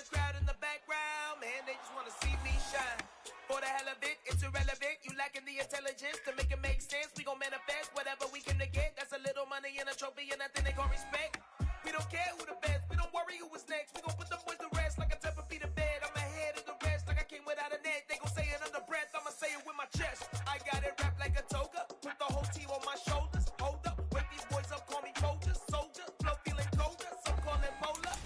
the crowd in the background, man, they just want to see me shine. For the hell of it, it's irrelevant. You lacking the intelligence to make it make sense. We gon' manifest whatever we came to get. That's a little money and a trophy and nothing they gon' respect. We don't care who the best. We don't worry who was next. We gon' put them boys to rest like a temper feet of bed. I'm ahead of the rest like I came without a net. They gon' say it under breath. I'ma say it with my chest. I got it wrapped like a toga. Put the whole team on my shoulders. Hold up. Wake these boys up. Call me Folger. Soldier. Flow feeling colder. Some call it polar.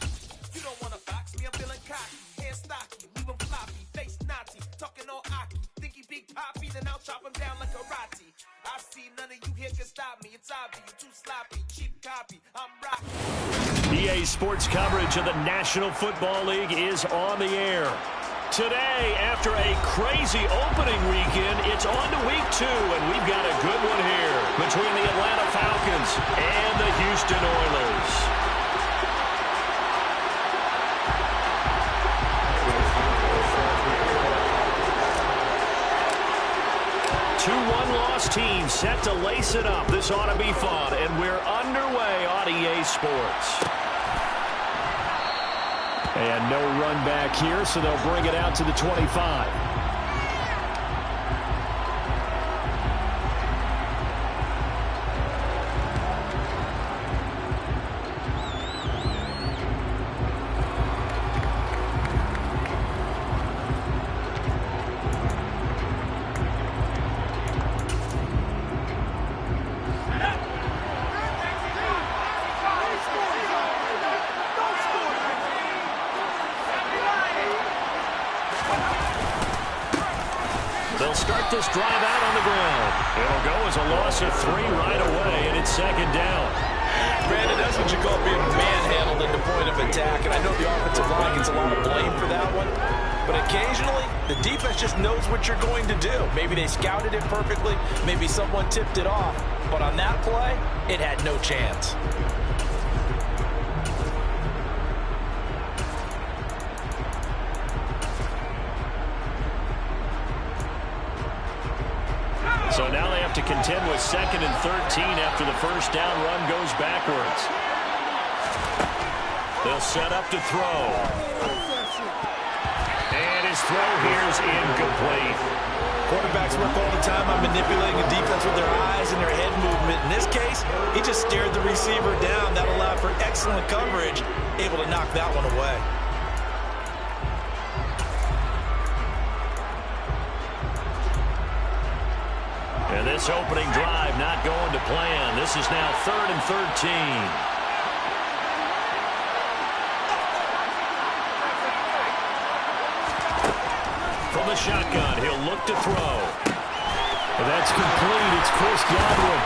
You don't wanna box me. I'm feeling cocky. Hands stocky. Leave him floppy. Face naughty. Talking all Aki. Think he big poppy. Then I'll chop him down like karate. I see none of you here can stop me. It's obvious. You too sloppy. Cheap copy. I'm rocking. EA Sports coverage of the National Football League is on the air. Today, after a crazy opening weekend, it's on to week 2, and we've got a good one here between the Atlanta Falcons and the Houston Oilers. 2-1 loss team set to lace it up. This ought to be fun, and we're underway on EA Sports. And no run back here, so they'll bring it out to the 25. This drive out on the ground. It'll go as a loss of 3 right away, and it's second down. Brandon, that's what you call being manhandled at the point of attack, and I know the offensive line gets a lot of blame for that one, but occasionally the defense just knows what you're going to do. Maybe they scouted it perfectly, maybe someone tipped it off, but on that play, it had no chance. So now they have to contend with 2nd and 13 after the first down run goes backwards. They'll set up to throw. And his throw here is incomplete. Quarterbacks work all the time on manipulating the defense with their eyes and their head movement. In this case, he just stared the receiver down. That allowed for excellent coverage, able to knock that one away. And this opening drive not going to plan. This is now 3rd and 13. From the shotgun, he'll look to throw. And that's complete. It's Chris Godwin.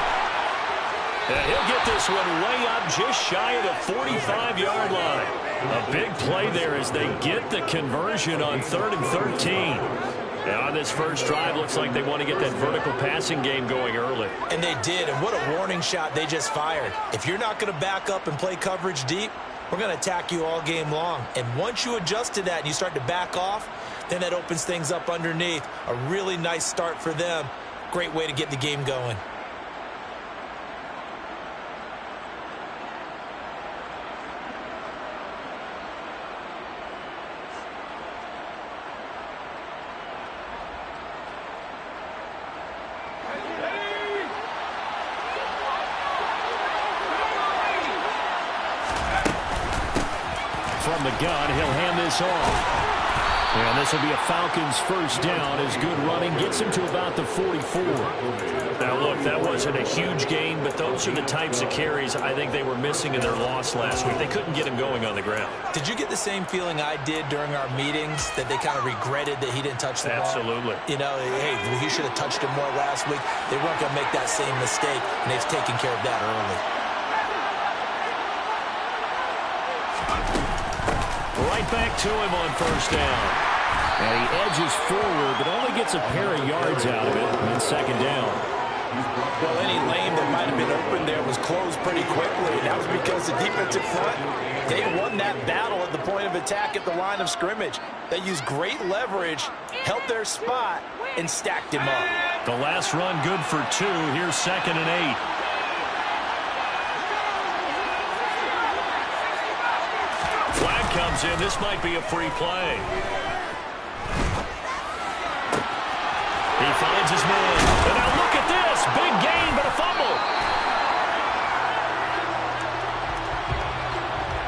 And he'll get this one way up just shy of the 45-yard line. A big play there as they get the conversion on 3rd and 13. Now on this first drive, looks like they want to get that vertical passing game going early. And they did, and what a warning shot they just fired. If you're not going to back up and play coverage deep, we're going to attack you all game long. And once you adjust to that and you start to back off, then that opens things up underneath. A really nice start for them. Great way to get the game going. From the gun, he'll hand this off. And this will be a Falcons first down as good running gets him to about the 44. Now, look, that wasn't a huge gain, but those are the types of carries I think they were missing in their loss last week. They couldn't get him going on the ground. Did you get the same feeling I did during our meetings, that they kind of regretted that he didn't touch the ball? Absolutely. You know, hey, he should have touched it more last week. They weren't going to make that same mistake, and they've taken care of that early. Right back to him on first down. And he edges forward, but only gets a pair of yards out of it on second down. Well, any lane that might have been open there was closed pretty quickly. And that was because the defensive front, they won that battle at the point of attack at the line of scrimmage. They used great leverage, held their spot, and stacked him up. The last run good for 2. Here's 2nd and 8. Flag comes in. This might be a free play. He finds his man. And now look at this. Big gain, but a fumble.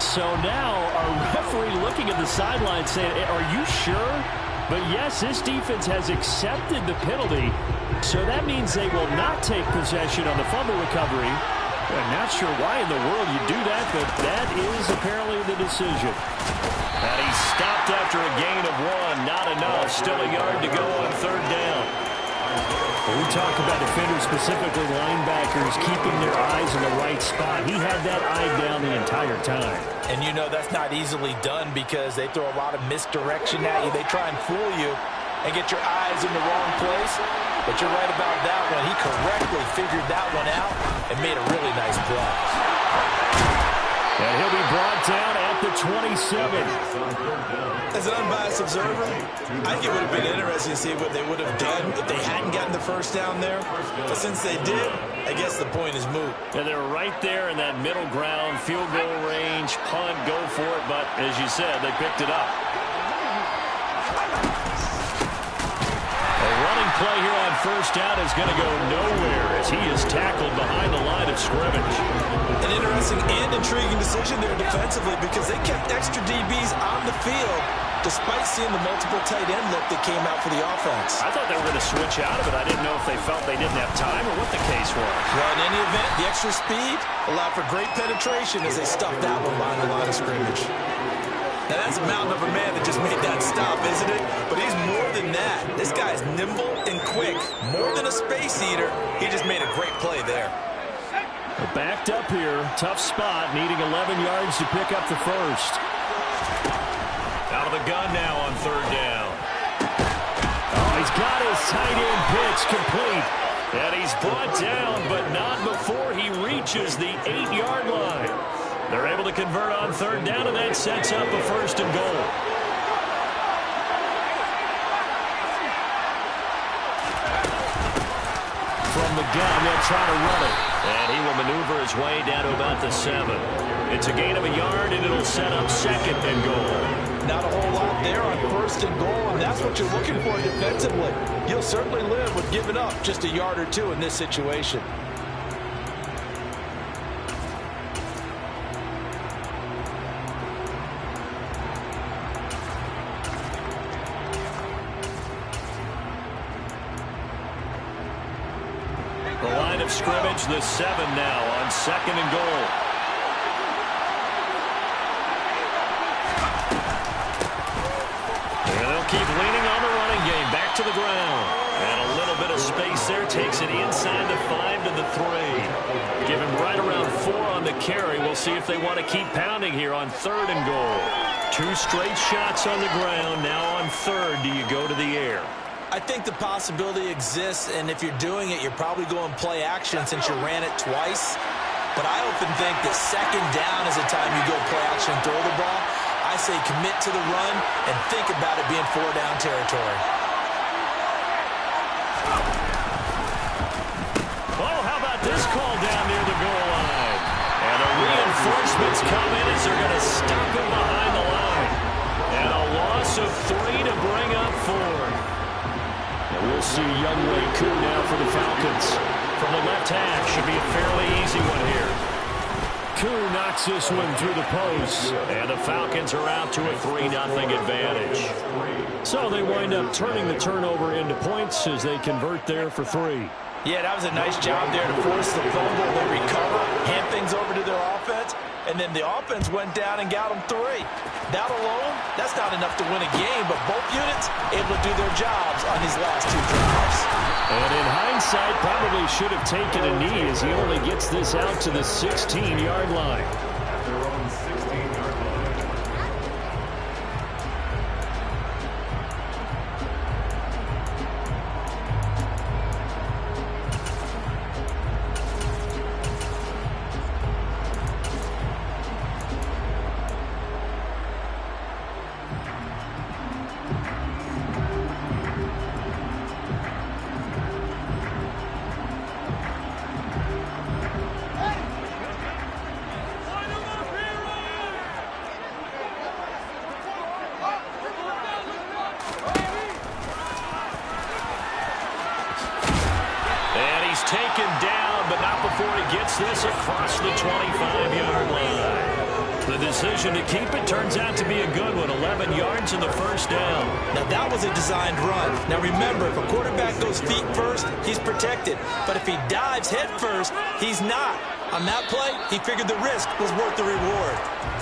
So now our referee looking at the sideline saying, are you sure? But yes, this defense has accepted the penalty. So that means they will not take possession on the fumble recovery. I'm not sure why in the world you do that, but that is apparently the decision. And he's stopped after a gain of 1. Not enough. Still a yard to go on third down. When we talk about defenders, specifically linebackers, keeping their eyes in the right spot, he had that eye down the entire time. And you know that's not easily done because they throw a lot of misdirection at you. They try and fool you and get your eyes in the wrong place. But you're right about that one. He correctly figured that one out and made a really nice play. And he'll be brought down at the 27. As an unbiased observer, I think it would have been interesting to see what they would have done if they hadn't gotten the first down there. But since they did, I guess the point is moot. And they're right there in that middle ground, field goal range, punt, go for it. But as you said, they picked it up. A running play here on first down is going to go nowhere as he is tackled behind the line of scrimmage. An interesting and intriguing decision there defensively because they kept extra DBs on the field despite seeing the multiple tight end look that came out for the offense. I thought they were going to switch out of it. I didn't know if they felt they didn't have time or what the case was. Well, in any event, the extra speed allowed for great penetration as they stuffed that one behind the line of scrimmage. Now, that's a mountain of a man that just made that stop, isn't it? But he's more than that. This guy's nimble and quick. More than a space eater, he just made a great play there. They're backed up here. Tough spot, needing 11 yards to pick up the first. Out of the gun now on third down. Oh, he's got his tight end pitch complete. And he's brought down, but not before he reaches the 8-yard line. They're able to convert on third down, and that sets up a first and goal. From the gun, they'll try to run it. And he will maneuver his way down to about the 7. It's a gain of a yard, and it'll set up second and goal. Not a whole lot there on first and goal, and that's what you're looking for defensively. You'll certainly live with giving up just a yard or two in this situation. The line of scrimmage, the 7 now on second and goal. And they'll keep leaning on the running game. Back to the ground. And a little bit of space there. Takes it inside the 5 to the 3. Give him right around 4 on the carry. We'll see if they want to keep pounding here on third and goal. 2 straight shots on the ground. Now on third, do you go to the air? I think the possibility exists, and if you're doing it, you're probably going play action since you ran it twice. But I often think that second down is the time you go play action and throw the ball. I say commit to the run and think about it being 4-down territory. Oh, how about this call down near the goal line? And the reinforcements come in as they're going to stop him behind the line. And a loss of 3 to bring up 4. We'll see Younghoe Koo now for the Falcons. From the left half, should be a fairly easy one here. Koo knocks this one through the post. And the Falcons are out to a 3-0 advantage. So they wind up turning the turnover into points as they convert there for 3. Yeah, that was a nice job there to force the fumble. They recover, hand things over to their offense, and then the offense went down and got them 3. That alone, that's not enough to win a game, but both units able to do their jobs on these last 2 drives. And in hindsight, probably should have taken a knee as he only gets this out to the 16-yard line. across the 25-yard line. The decision to keep it turns out to be a good one. 11 yards in the first down. Now, that was a designed run. Now, remember, if a quarterback goes feet first, he's protected. But if he dives head first, he's not. On that play, he figured the risk was worth the reward.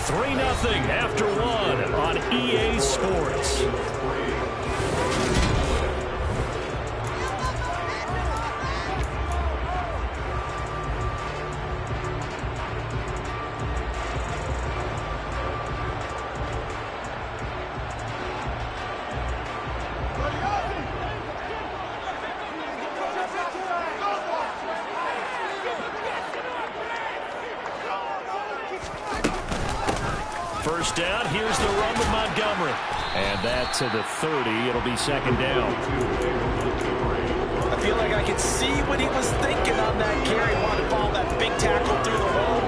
3-0 after one on EA Sports. First down, here's the run with Montgomery. And that to the 30. It'll be second down. I feel like I can see what he was thinking on that carry. Wanted to follow that big tackle through the hole.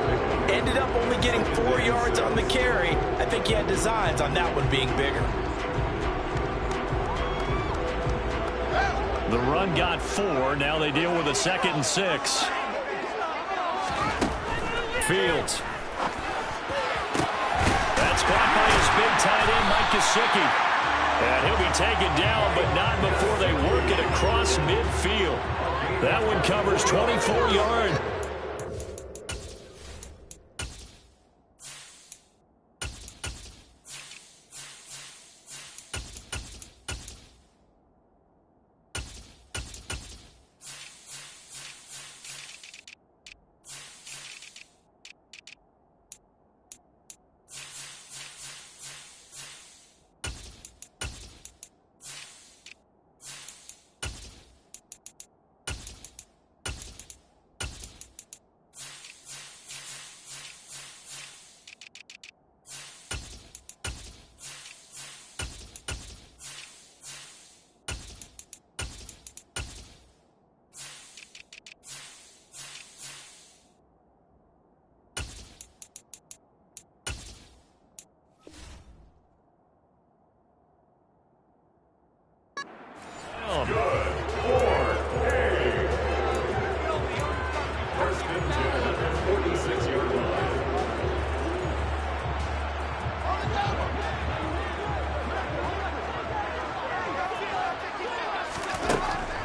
Ended up only getting 4 yards on the carry. I think he had designs on that one being bigger. The run got 4. Now they deal with a 2nd and 6. Fields. That's caught by his big tight end, Mike Gesicki. And he'll be taken down, but not before they work it across midfield. That one covers 24 yards.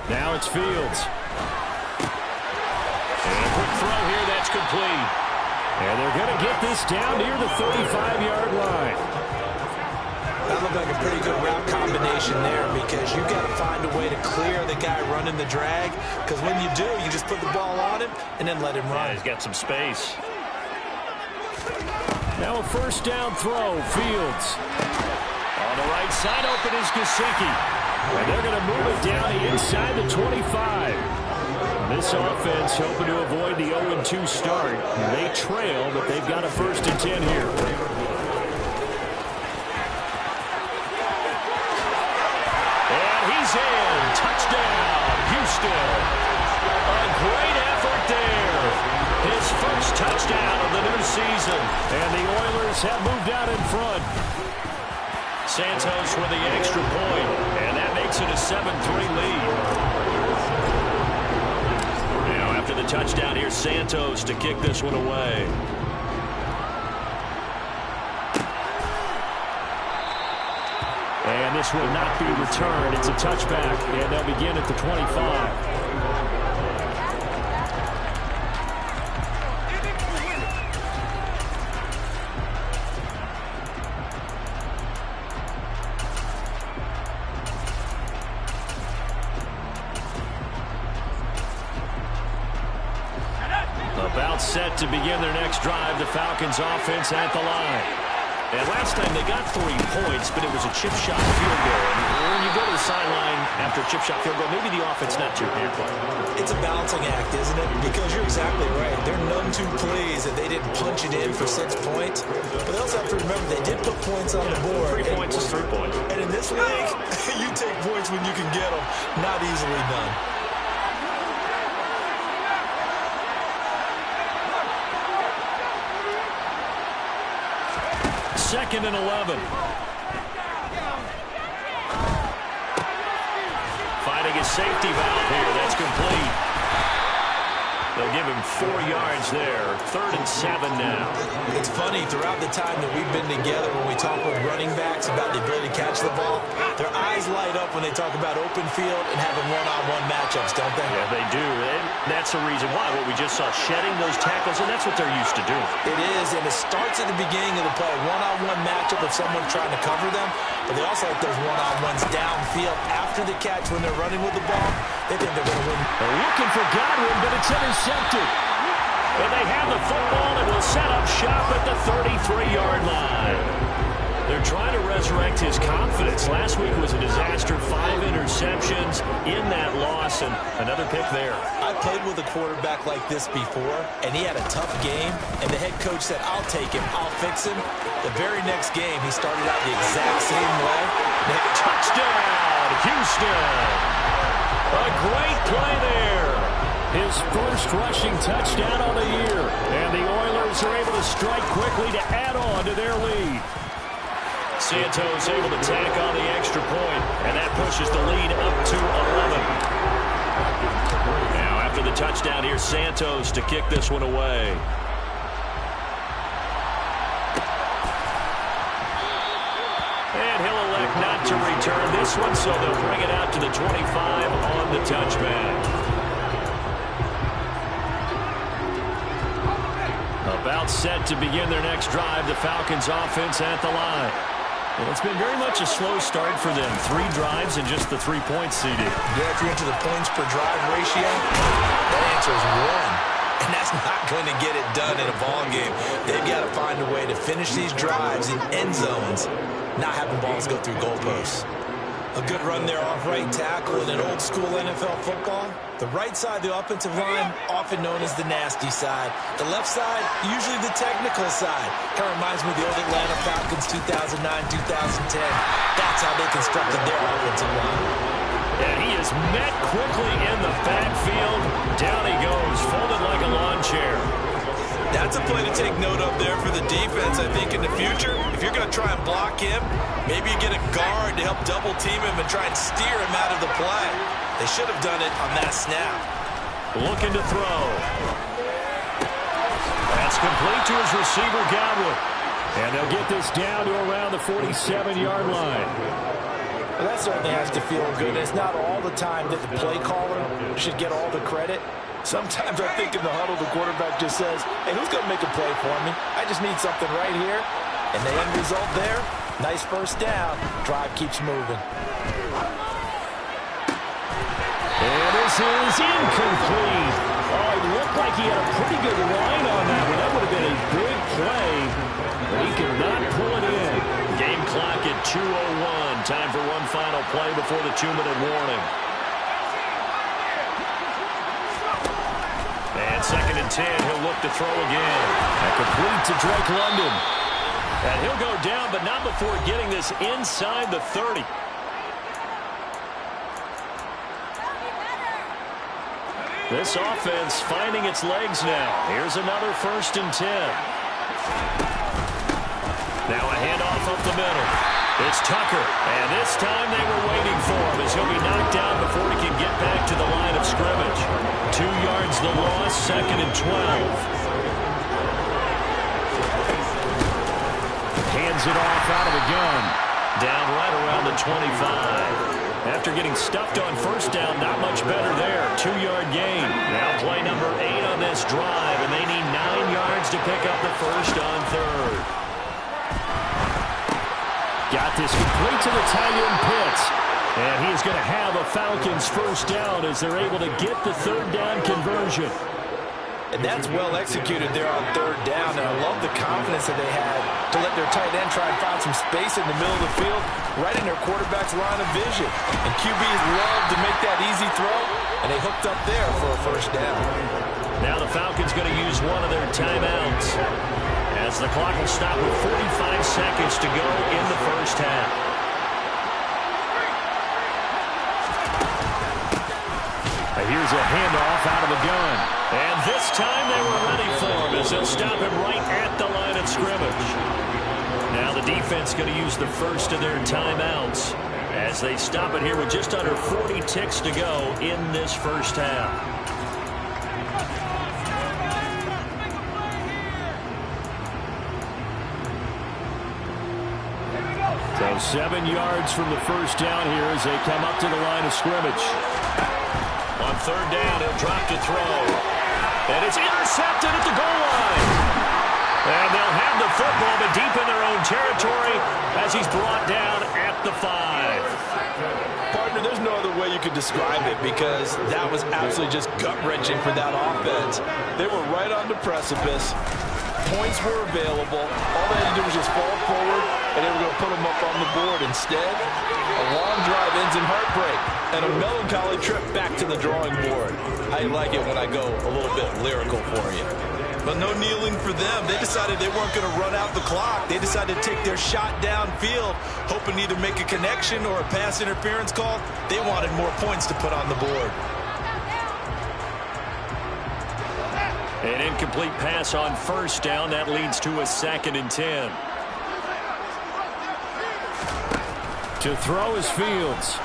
Now it's Fields. And a quick throw here, that's complete. And they're going to get this down near the 35-yard line. That looked like a pretty good route combination there because you've got to find a way to clear the guy running the drag. Because when you do, you just put the ball on him and then let him run. Yeah, he's got some space. Now a first down throw, Fields. On the right side, open is Gesicki. And they're going to move it down inside the 25. This offense hoping to avoid the 0-2 start. They trail, but they've got a 1st and 10 here. And he's in. Touchdown, Houston. A great effort there. His first touchdown of the new season. And the Oilers have moved out in front. Santos with the extra point, and that makes it a 7-3 lead. Now after the touchdown, here's Santos to kick this one away. And this will not be returned. It's a touchback, and they'll begin at the 25. About set to begin their next drive, the Falcons offense at the line. And last time they got 3 points, but it was a chip shot field goal. And when you go to the sideline after a chip shot field goal, maybe the offense not too happy. It's a balancing act, isn't it? Because you're exactly right. They're none too pleased that they didn't punch it in for 6 points. But they also have to remember they did put points on the board. 3 points is 3 points. And in this league, you take points when you can get them. Not easily done. Second and 11. Finding a safety valve here. That's complete. They'll give him 4 yards there. 3rd and 7 now. It's funny, throughout the time that we've been together, when we talk with running backs about the ability to catch the ball, their eyes light up when they talk about open field and having one-on-one matchups, don't they? Yeah, they do. And that's the reason why. What we just saw, shedding those tackles, and that's what they're used to doing. It is, and it starts at the beginning of the play. One-on-one matchup if someone's trying to cover them, but they also like those one-on-ones downfield after the catch when they're running with the ball. They think they're going to win. They're looking for Godwin, but it's intercepted. And they have the football and will set up shop at the 33-yard line. They're trying to resurrect his confidence. Last week was a disaster. 5 interceptions in that loss, and another pick there. I played with a quarterback like this before, and he had a tough game, and the head coach said, I'll take him, I'll fix him. The very next game, he started out the exact same way. Touchdown, Houston! A great play there. His first rushing touchdown on the year. And the Oilers are able to strike quickly to add on to their lead. Santos able to tack on the extra point, and that pushes the lead up to 11. Now, after the touchdown, here's Santos to kick this one away. And he'll elect not to return this one, so they'll bring it out to the 25 on the touchback. About set to begin their next drive, the Falcons offense at the line. Well, it's been very much a slow start for them. 3 drives and just the 3 points seeded. Yeah, if you're into the points per drive ratio, that answer is 1. And that's not going to get it done in a ball game. They've got to find a way to finish these drives in end zones, not having balls go through goalposts. A good run there off right tackle in an old-school NFL football. The right side of the offensive line, often known as the nasty side. The left side, usually the technical side. Kind of reminds me of the old Atlanta Falcons 2009-2010. That's how they constructed their offensive line. And he is met quickly in the backfield. Down he goes, folded like a lawn chair. That's a play to take note of there for the defense, I think, in the future. If you're going to try and block him, maybe you get a guard to help double-team him and try and steer him out of the play. They should have done it on that snap. Looking to throw. That's complete to his receiver, Godwin. And they'll get this down to around the 47-yard line. Well, that certainly has to feel good. It's not all the time that the play caller should get all the credit. Sometimes I think in the huddle, the quarterback just says, hey, who's going to make a play for me? I just need something right here. And the end result there, nice first down. Drive keeps moving. And this is incomplete. Oh, it looked like he had a pretty good line on that one. That would have been a big play, but he could not pull it in. Game clock at 2:01. Time for one final play before the 2-minute warning. And 2nd and 10, he'll look to throw again. And complete to Drake London. And he'll go down, but not before getting this inside the 30. This offense finding its legs now. Here's another 1st and 10. Now a handoff up the middle. It's Tucker, and this time they were waiting for him as he'll be knocked down before he can get back to the line of scrimmage. 2 yards the loss, 2nd and 12. Hands it off out of the gun. Down right around the 25. After getting stuffed on 1st down, not much better there. 2-yard gain. Now play number 8 on this drive, and they need 9 yards to pick up the 1st on 3rd. Got this complete to the tight end Pitts. And he's going to have a Falcons 1st down as they're able to get the 3rd down conversion. And that's well executed there on 3rd down. And I love the confidence that they had to let their tight end try and find some space in the middle of the field, right in their quarterback's line of vision. And QBs love to make that easy throw, and they hooked up there for a 1st down. Now the Falcons going to use one of their timeouts, as the clock will stop with 45 seconds to go in the 1st half. Here's a handoff out of the gun. And this time they were ready for him as they'll stop him right at the line of scrimmage. Now the defense going to use the 1st of their timeouts as they stop it here with just under 40 ticks to go in this 1st half. So 7 yards from the first down here as they come up to the line of scrimmage. On third down, he'll drop to throw. And it's intercepted at the goal line. And they'll have the football, but deep in their own territory as he's brought down at the 5. Partner, there's no other way you could describe it because that was absolutely just gut-wrenching for that offense. They were right on the precipice. Points were available. All they had to do was just fall forward, and they were going to put them up on the board. Instead, a long drive ends in heartbreak and a melancholy trip back to the drawing board. I like it when I go a little bit lyrical for you. But no kneeling for them. They decided they weren't going to run out the clock. They decided to take their shot downfield, hoping to either make a connection or a pass interference call. They wanted more points to put on the board. An incomplete pass on first down. That leads to a 2nd and 10. To throw is Fields.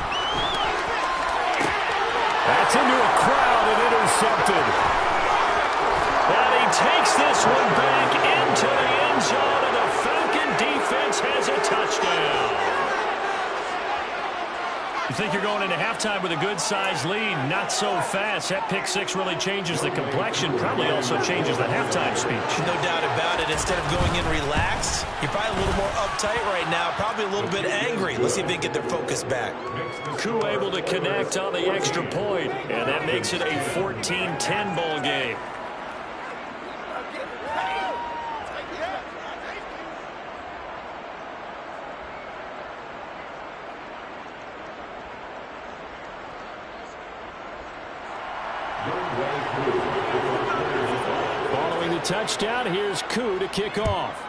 That's into a crowd and intercepted. And he takes this one back into the end zone, and the Falcon defense has a touchdown. You think you're going into halftime with a good-sized lead? Not so fast. That pick six really changes the complexion, probably also changes the halftime speech. No doubt about it. Instead of going in relaxed, you're probably a little more uptight right now, probably a little bit angry. Let's see if they can get their focus back. Koo able to connect on the extra point, and that makes it a 14-10 ball game. Following the touchdown, here's Koo to kick off.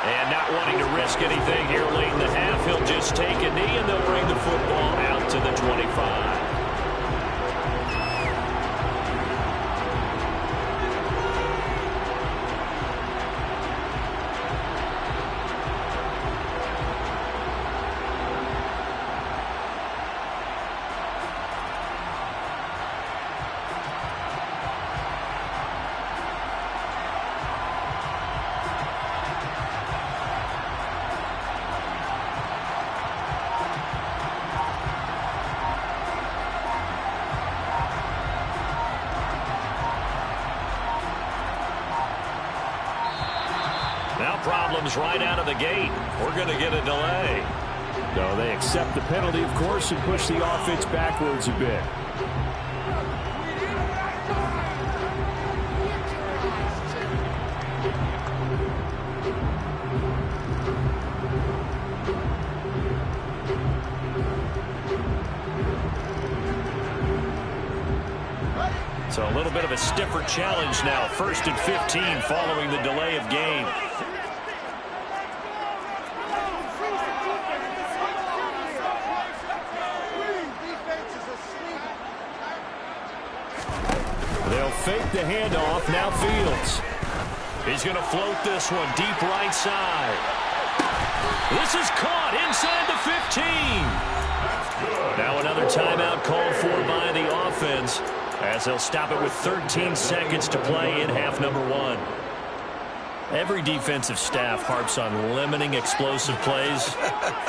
And not wanting to risk anything here late in the half, he'll just take a knee and they'll bring the football out to the 25. Problems right out of the gate. We're going to get a delay. No, they accept the penalty, of course, and push the offense backwards a bit. So a little bit of a stiffer challenge now. 1st and 15 following the delay of game. Fake the handoff, now Fields. He's going to float this one deep right side. This is caught inside the 15. Now another timeout called for by the offense as they'll stop it with 13 seconds to play in half number 1. Every defensive staff harps on limiting explosive plays.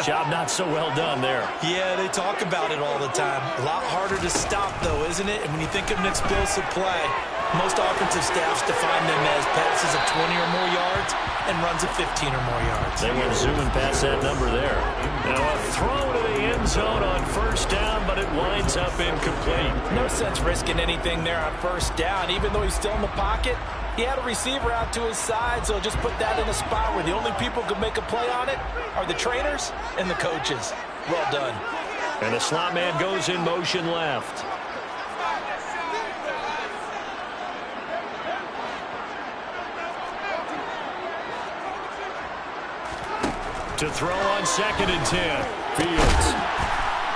Job not so well done there. Yeah, they talk about it all the time. A lot harder to stop, though, isn't it? And when you think of an explosive play, most offensive staffs define them as passes of 20 or more yards and runs of 15 or more yards. They went zooming past that number there. Now a throw to the end zone on first down, but it winds up incomplete. No sense risking anything there on first down. Even though he's still in the pocket, he had a receiver out to his side, so just put that in a spot where the only people who could make a play on it are the trainers and the coaches. Well done. And the slot man goes in motion left. To throw on 2nd and 10. Fields.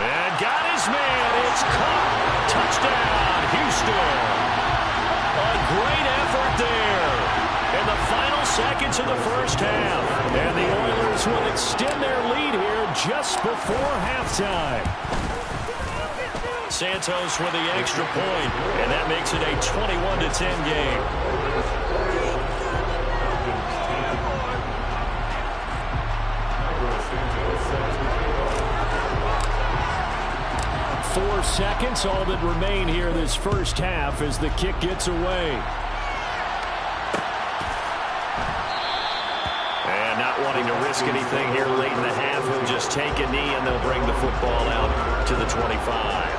And got his man. It's caught. Touchdown, Houston. A great effort there in the final seconds of the first half. And the Oilers will extend their lead here just before halftime. Santos with the extra point, and that makes it a 21-10 game. seconds, all that remain here this first half as the kick gets away. And not wanting to risk anything here late in the half, he'll just take a knee and they'll bring the football out to the 25.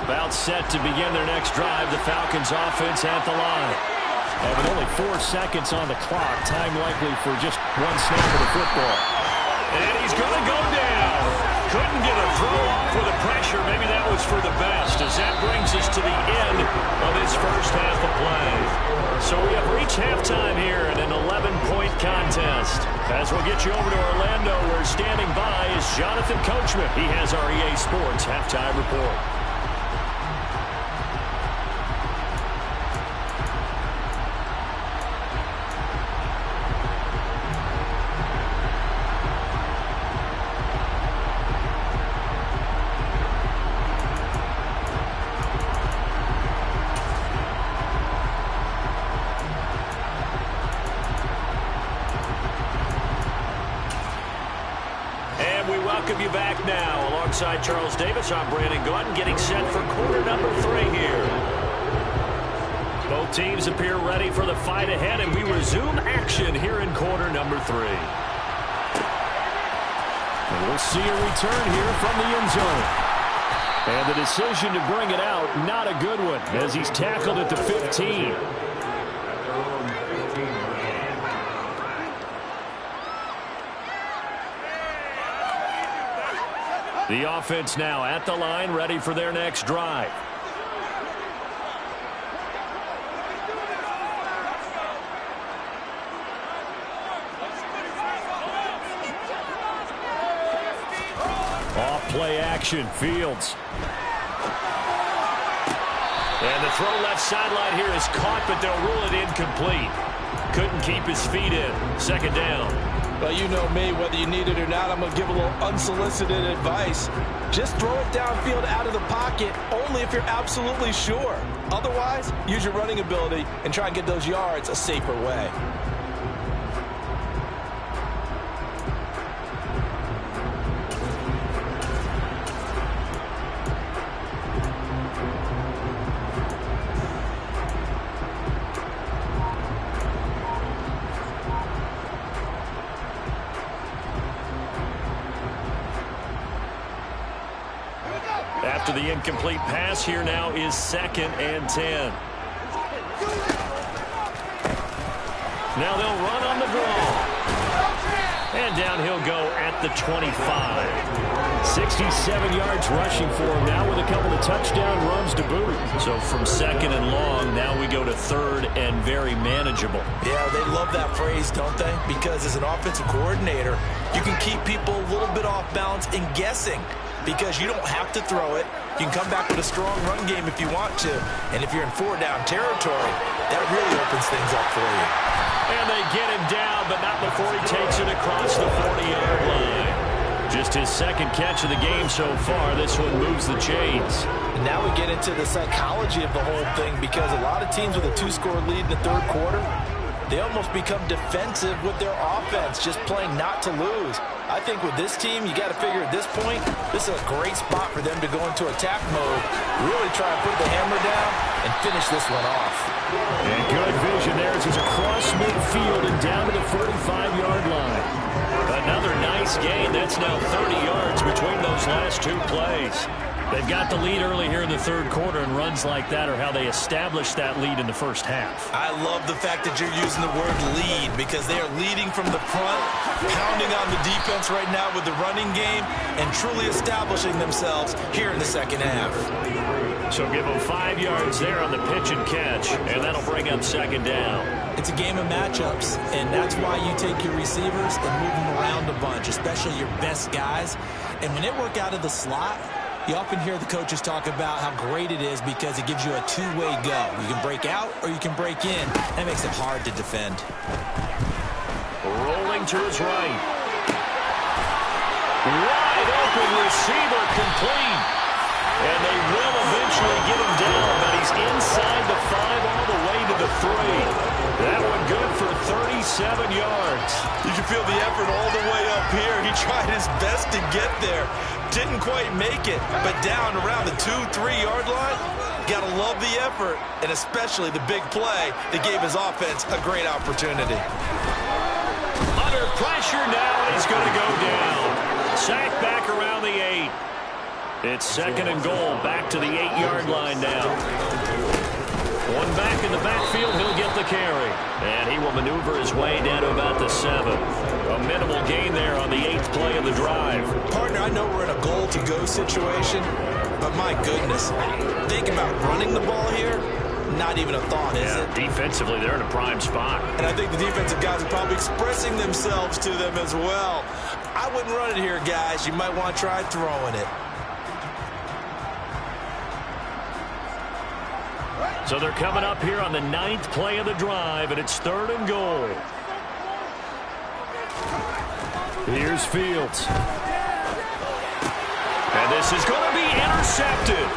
About set to begin their next drive, the Falcons offense at the line. Having only 4 seconds on the clock, time likely for just one snap of the football. And he's going to go down. Couldn't get a throw off with the pressure. Maybe that was for the best, as that brings us to the end of this first half of play. So we have reached halftime here in an 11-point contest. As we'll get you over to Orlando, where standing by is Jonathan Coachman. He has our EA Sports halftime report. Welcome you back now. Alongside Charles Davis, I'm Brandon Gaudin, getting set for quarter number 3 here. Both teams appear ready for the fight ahead, and we resume action here in quarter number 3. And we'll see a return here from the end zone. And the decision to bring it out, not a good one, as he's tackled at the 15. The offense now at the line, ready for their next drive. Off play action, Fields. And the throw left sideline here is caught, but they'll rule it incomplete. Couldn't keep his feet in. Second down. Well, you know me, whether you need it or not, I'm going to give a little unsolicited advice. Just throw it downfield out of the pocket, only if you're absolutely sure. Otherwise, use your running ability and try and get those yards a safer way. After the incomplete pass, here now is 2nd and 10. Now they'll run on the draw. And down he'll go at the 25. 67 yards rushing for him now with a couple of touchdown runs to boot. So from 2nd and long, now we go to 3rd and very manageable. Yeah, they love that phrase, don't they? Because as an offensive coordinator, you can keep people a little bit off balance and guessing. Because you don't have to throw it. You can come back with a strong run game if you want to. And if you're in 4-down territory, that really opens things up for you. And they get him down, but not before he takes it across the 40-yard line. Just his 2nd catch of the game so far. This one moves the chains. And now we get into the psychology of the whole thing, because a lot of teams with a 2-score lead in the 3rd quarter, they almost become defensive with their offense, just playing not to lose. I think with this team, you got to figure at this point, this is a great spot for them to go into attack mode, really try and put the hammer down and finish this one off. And good vision there as it's across midfield and down to the 45-yard line. Another nice gain. That's now 30 yards between those last 2 plays. They've got the lead early here in the 3rd quarter, and runs like that are how they establish that lead in the first half. I love the fact that you're using the word lead, because they are leading from the front, pounding on the defense right now with the running game, and truly establishing themselves here in the 2nd half. So give them 5 yards there on the pitch and catch, and that'll bring up 2nd down. It's a game of matchups, and that's why you take your receivers and move them around a bunch, especially your best guys. And when they work out of the slot, you often hear the coaches talk about how great it is because it gives you a two-way go. You can break out or you can break in. That makes it hard to defend. Rolling to his right. Wide open receiver complete. And they will eventually get him down, but he's inside the 5 all the way to the 3. That one good for 37 yards. You can feel the effort all the way up here. He tried his best to get there. Didn't quite make it, but down around the 2-3 yard line. Gotta love the effort, and especially the big play that gave his offense a great opportunity. Under pressure now, and he's going to go down. Sacked back around the 8. It's 2nd and goal, back to the 8-yard line now. One back in the backfield, he'll get the carry. And he will maneuver his way down to about the 7. A minimal gain there on the 8th play of the drive. Partner, I know we're in a goal-to-go situation, but my goodness, think about running the ball here. Not even a thought, is it? Defensively, they're in a prime spot. And I think the defensive guys are probably expressing themselves to them as well. I wouldn't run it here, guys. You might want to try throwing it. So they're coming up here on the 9th play of the drive, and it's 3rd and goal. Here's Fields. And this is going to be intercepted.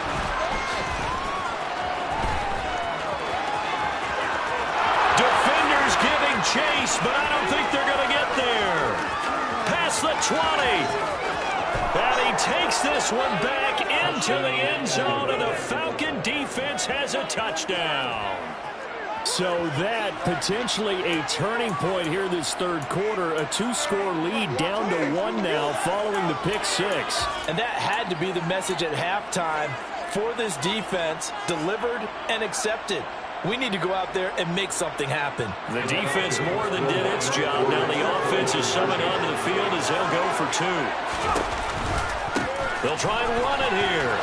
Defenders giving chase, but I don't think they're going to get there. Past the 20. And he takes this one back into the end zone, and the Falcon defense has a touchdown. So that potentially a turning point here this 3rd quarter. A 2-score lead down to 1 now following the pick 6. And that had to be the message at halftime for this defense, delivered and accepted. We need to go out there and make something happen. The defense more than did its job. Now the offense is summoned onto the field as they'll go for 2. They'll try and run it here.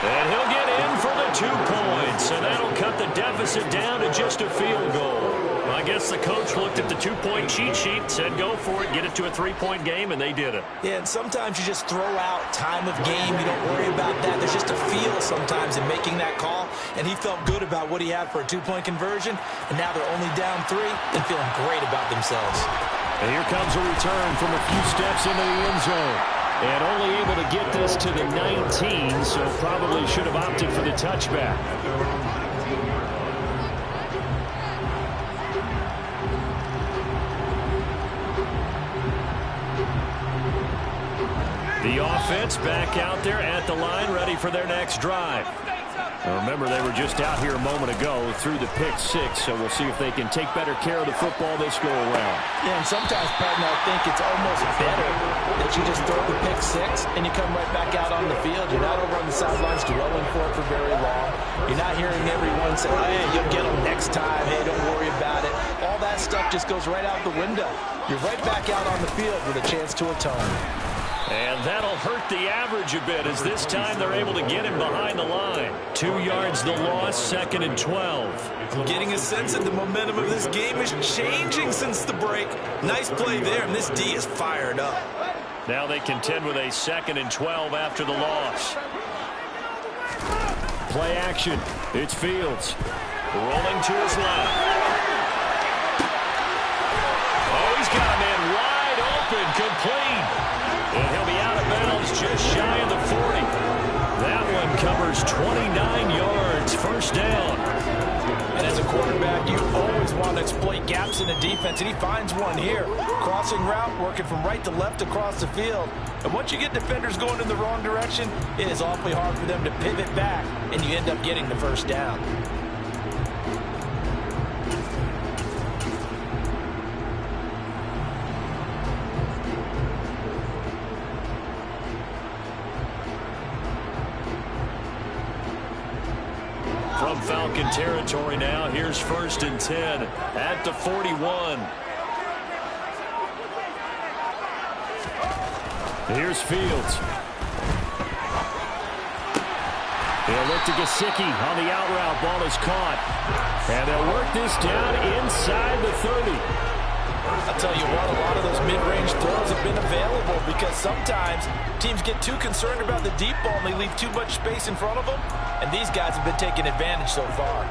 And he'll get in for the 2 points. And that'll cut the deficit down to just a field goal. I guess the coach looked at the 2-point cheat sheet, said go for it, get it to a 3-point game, and they did it. Yeah, and sometimes you just throw out time of game. You don't worry about that. There's just a feel sometimes in making that call. And he felt good about what he had for a 2-point conversion. And now they're only down 3 and feeling great about themselves. And here comes a return from a few steps into the end zone. And only able to get this to the 19, so probably should have opted for the touchback. The offense back out there at the line, ready for their next drive. Now remember, they were just out here a moment ago through the pick 6, so we'll see if they can take better care of the football this go-around. Yeah, and sometimes, partner, I think it's almost better that you just throw the pick 6 and you come right back out on the field. You're not over on the sidelines dwelling for it for very long. You're not hearing everyone say, hey, you'll get them next time. Hey, don't worry about it. All that stuff just goes right out the window. You're right back out on the field with a chance to atone. And that'll hurt the average a bit as this time they're able to get him behind the line. 2 yards the loss, 2nd and 12. Getting a sense that the momentum of this game is changing since the break. Nice play there, and this D is fired up. Now they contend with a 2nd and 12 after the loss. Play action. It's Fields. Rolling to his left. Oh, he's got a man wide open, complete. And he'll be out of bounds just shy of the 40. That one covers 29 yards, 1st down. And as a quarterback, you always want to exploit gaps in the defense, and he finds one here. Crossing route, working from right to left across the field. And once you get defenders going in the wrong direction, it is awfully hard for them to pivot back, and you end up getting the 1st down. From Falcon territory now, here's 1st and 10 at the 41. Here's Fields. He'll look to Gesicki on the out route. Ball is caught. And they'll work this down inside the 30. I'll tell you what, a lot of those mid-range throws have been available because sometimes teams get too concerned about the deep ball and they leave too much space in front of them, and these guys have been taking advantage so far.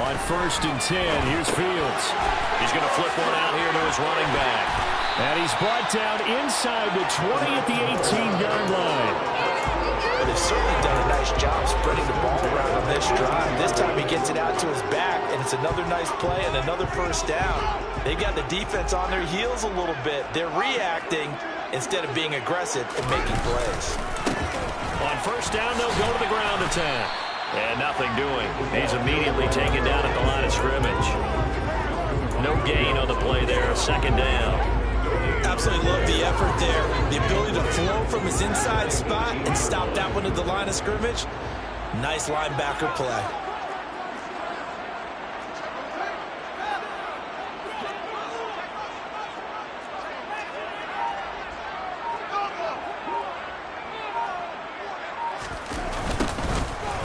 On 1st and 10, here's Fields. He's going to flip one out here to his running back. And he's brought down inside the 20 at the 18-yard line. But they've certainly done a nice job spreading the ball around on this drive. This time he gets it out to his back, and it's another nice play and another first down. They got the defense on their heels a little bit. They're reacting instead of being aggressive and making plays. On 1st down, they'll go to the ground attack. And nothing doing. He's immediately taken down at the line of scrimmage. No gain on the play there, 2nd down. Absolutely love the effort there. The ability to flow from his inside spot and stop that one at the line of scrimmage. Nice linebacker play.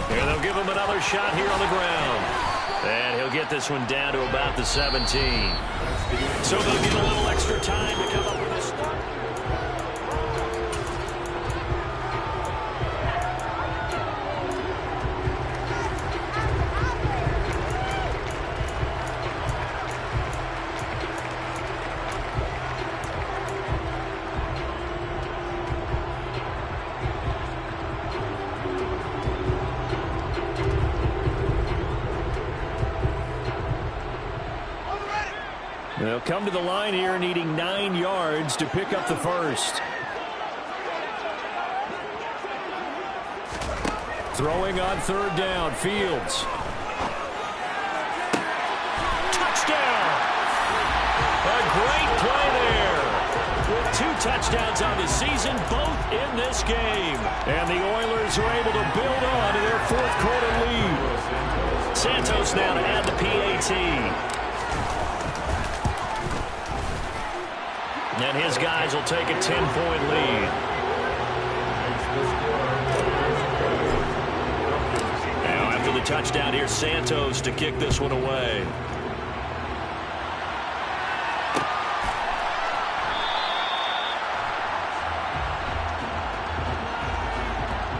Here they'll give him another shot here on the ground. And he'll get this one down to about the 17. So they'll get a little extra time to come up with a start. They'll come to the line here needing 9 yards to pick up the first. Throwing on 3rd down, Fields. Touchdown! A great play there. With 2 touchdowns on the season, both in this game. And the Oilers are able to build on to their 4th quarter lead. Santos now to add the PAT. And his guys will take a 10-point lead. Now after the touchdown, here's Santos to kick this one away.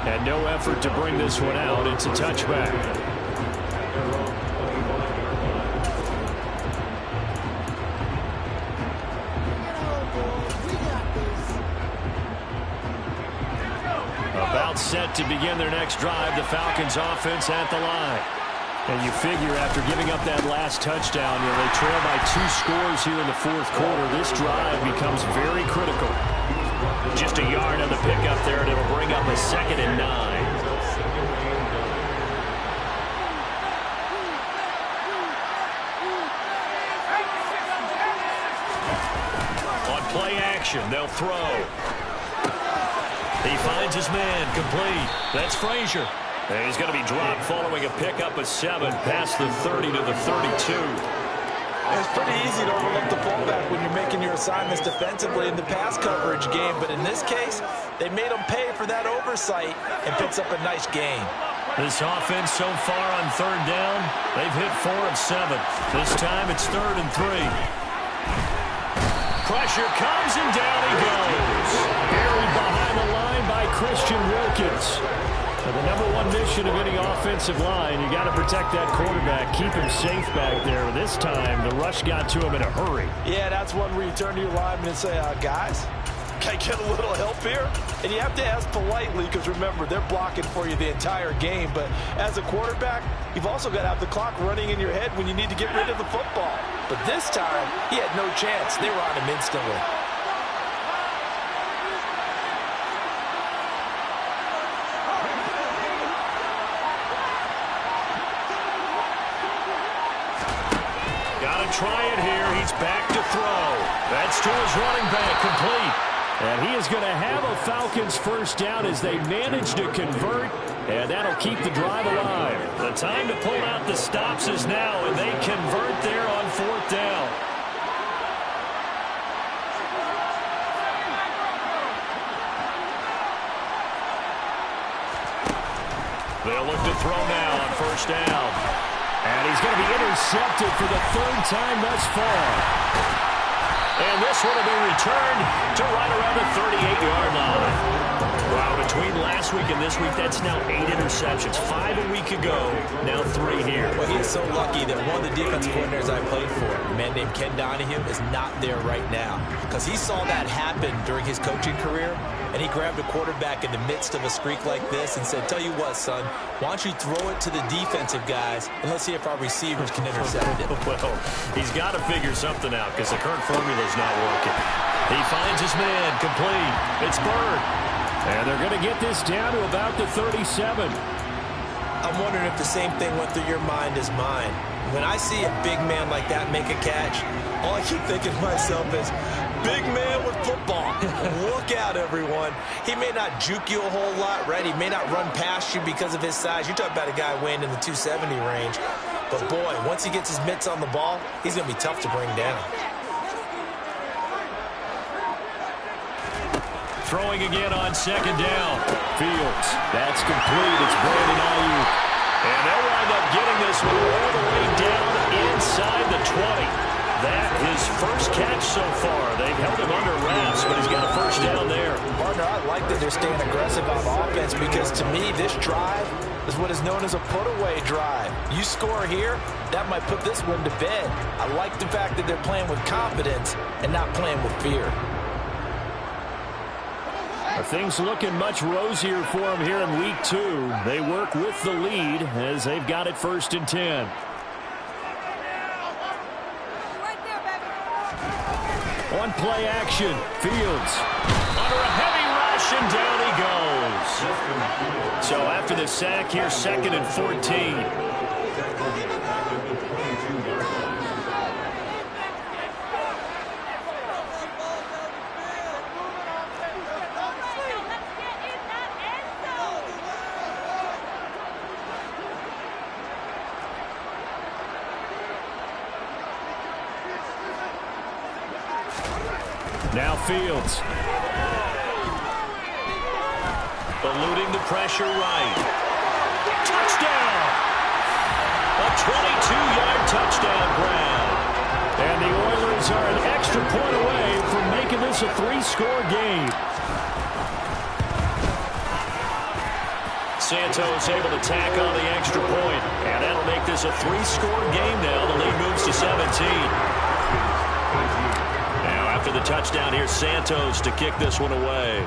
And no effort to bring this one out. It's a touchback. Set to begin their next drive, the Falcons offense at the line. And you figure after giving up that last touchdown, they trail by 2 scores here in the 4th quarter. This drive becomes very critical. Just a yard on the pickup there, and it'll bring up a 2nd and 9. On play action, they'll throw. He finds his man, complete. That's Frazier. And he's going to be dropped following a pickup of 7 past the 30 to the 32. It's pretty easy to overlook the fullback when you're making your assignments defensively in the pass coverage game. But in this case, they made him pay for that oversight and picks up a nice gain. This offense so far on 3rd down, they've hit 4 of 7. This time it's 3rd and 3. Pressure comes and down he goes. Buried behind the line by Christian Wilkins. And the #1 mission of any offensive line, you got to protect that quarterback, keep him safe back there. This time, the rush got to him in a hurry. Yeah, that's one where you turn to your lineman and say, guys, can I get a little help here? And you have to ask politely because, remember, they're blocking for you the entire game. But as a quarterback, you've also got to have the clock running in your head when you need to get rid of the football. But this time, he had no chance. They were on him instantly. Got to try it here. He's back to throw. That's to his running back, complete. And he is going to have a Falcons first down as they manage to convert, and that'll keep the drive alive. The time to pull out the stops is now, and they convert there on 4th down. They'll look to throw now on 1st down. And he's going to be intercepted for the 3rd time thus far. And this one will be returned to right around the 38-yard line. Wow, between last last week and this week, that's now 8 interceptions. 5 a week ago, now 3 here. Well, he is so lucky that one of the defensive coordinators I played for, a man named Ken Donahue, is not there right now. Because he saw that happen during his coaching career, and he grabbed a quarterback in the midst of a streak like this and said, tell you what, son, why don't you throw it to the defensive guys, and let's see if our receivers can intercept it. Well, he's got to figure something out because the current formula's not working. He finds his man, complete. It's Bird. And they're going to get this down to about the 37. I'm wondering if the same thing went through your mind as mine. When I see a big man like that make a catch, all I keep thinking to myself is, big man with football. Look out, everyone. He may not juke you a whole lot, right? He may not run past you because of his size. You're talking about a guy weighing in the 270 range. But, boy, once he gets his mitts on the ball, he's going to be tough to bring down. Throwing again on second down. Fields. That's complete. It's Brandon Ayuk. And they'll wind up getting this one all the way down inside the 20. That his first catch so far. They've held him under wraps, but he's got a first down there. Partner, I like that they're staying aggressive on offense because, to me, this drive is what is known as a put-away drive. You score here, that might put this one to bed. I like the fact that they're playing with confidence and not playing with fear. Things looking much rosier for them here in week 2. They work with the lead as they've got it 1st and 10. On play action, Fields under a heavy rush, and down he goes. So after the sack here, 2nd and 14. Now Fields. Eluding the pressure right. Touchdown! A 22-yard touchdown grab. And the Oilers are an extra point away from making this a 3-score game. Santos able to tack on the extra point. And that'll make this a 3-score game now. The lead moves to 17. After the touchdown, here's Santos to kick this one away.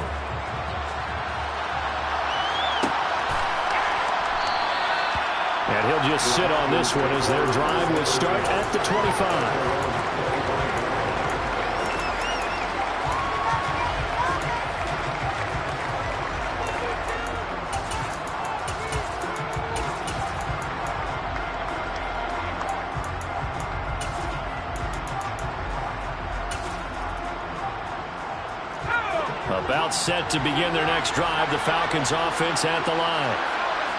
And he'll just sit on this one as their drive will start at the 25. About set to begin their next drive. The Falcons offense at the line.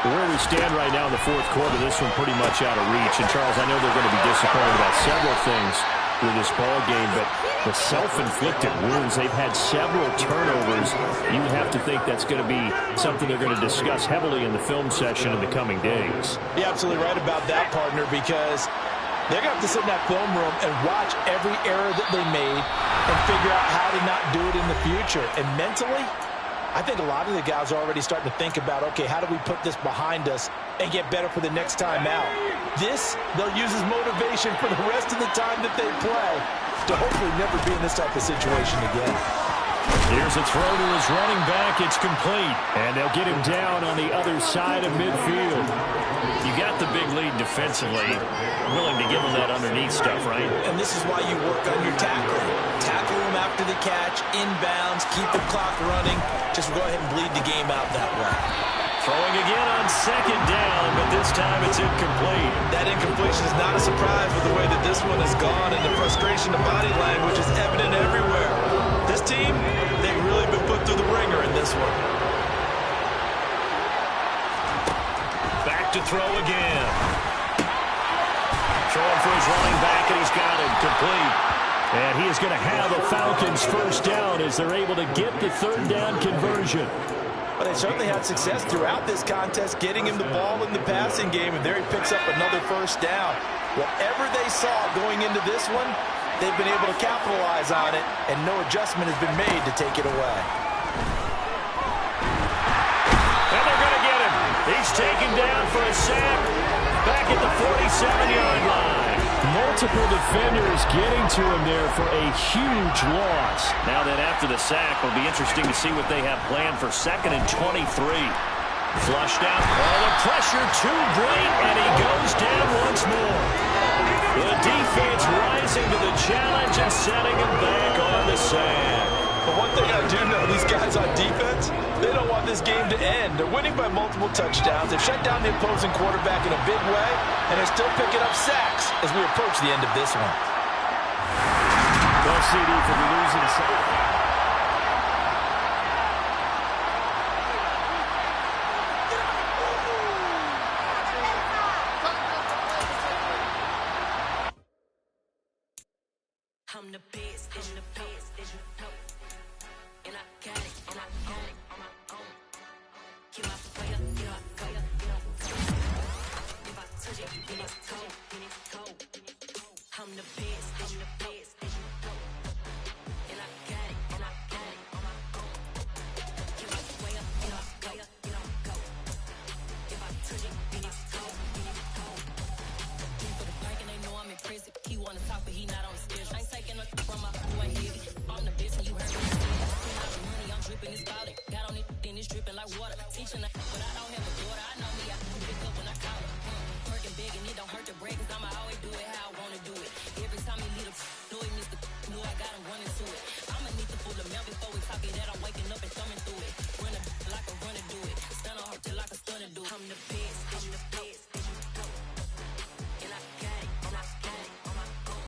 Where we stand right now in the 4th quarter, this one pretty much out of reach. And, Charles, I know they're going to be disappointed about several things with this ball game, but the self-inflicted wounds, they've had several turnovers. You have to think that's going to be something they're going to discuss heavily in the film session in the coming days. You're absolutely right about that, partner, because they're going to have to sit in that film room and watch every error that they made and figure out how to not do it in the future. And mentally, I think a lot of the guys are already starting to think about, okay, how do we put this behind us and get better for the next time out? This, they'll use as motivation for the rest of the time that they play to hopefully never be in this type of situation again. Here's a throw to his running back. It's complete. And they'll get him down on the other side of midfield. You got the big lead defensively. Willing to give them that underneath stuff, right? And this is why you work on your tackling. Tackle them after the catch, inbounds, keep the clock running. Just go ahead and bleed the game out that way. Throwing again on 2nd down, but this time it's incomplete. That incompletion is not a surprise with the way that this one has gone, and the frustration of body language is evident everywhere. This team, they've really been put through the ringer in this one. Back to throw again. Throwing for his running back, and he's got it complete. And he is going to have a Falcons first down as they're able to get the 3rd down conversion. But they certainly had success throughout this contest, getting him the ball in the passing game, and there he picks up another first down. Whatever they saw going into this one, they've been able to capitalize on it, and no adjustment has been made to take it away. taken down for a sack back at the 47-yard line. Multiple defenders getting to him there for a huge loss. Now then, after the sack, it'll be interesting to see what they have planned for 2nd and 23. Flushed out. Oh, the pressure too great, and he goes down once more. The defense rising to the challenge and setting him back on the sand. But one thing I do know, these guys on defense, they don't want this game to end. They're winning by multiple touchdowns. They've shut down the opposing quarterback in a big way, and they're still picking up sacks as we approach the end of this one. Well, CD, for the losing side.